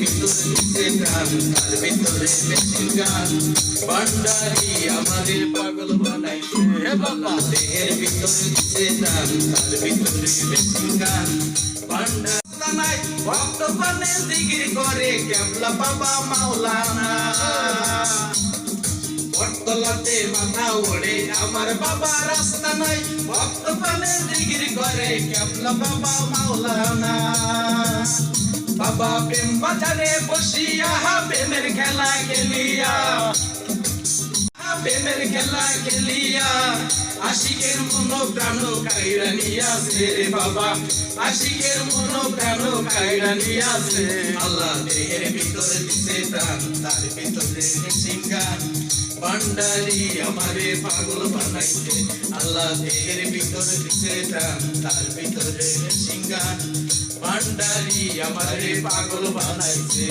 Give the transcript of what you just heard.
ভিতরে দিছে প্রাণ তার ভিতরে মেশিন গান ভান্ডারি আমারে পাগল বানাইছে হে বাবা দেহের ভিতরে দিছে প্রাণ তার ভিতরে মেশিন গান ভান্ডারি নাই ভক্ত পানে জিকির করে কেবলা বাবা মাওলানা বটতলাতে মাথা ওড়ে আমার বাবা রাস্তা নাই ভক্ত পানে জিকির করে কেবলা বাবা মাওলানা বাবা প্রেম বাজারে বসিয়া প্রেমের খেলা খেলিয়া প্রেমের খেলা খেলিয়া আশিকের মন প্রাণ কাইরা নিয়াছে রে বাবা আশিকের মন প্রাণ কাইরা নিয়াছে আল্লাহ দেহের ভিতরে দিছে প্রাণ তার ভিতরে মেশিন গান ভান্ডারি আমারে পাগল বানাইছে আল্লাহ দেহের ভিতরে দিছে প্রাণ তার ভিতরে মেশিন গান ভান্ডারি আমারে পাগল বানাইছে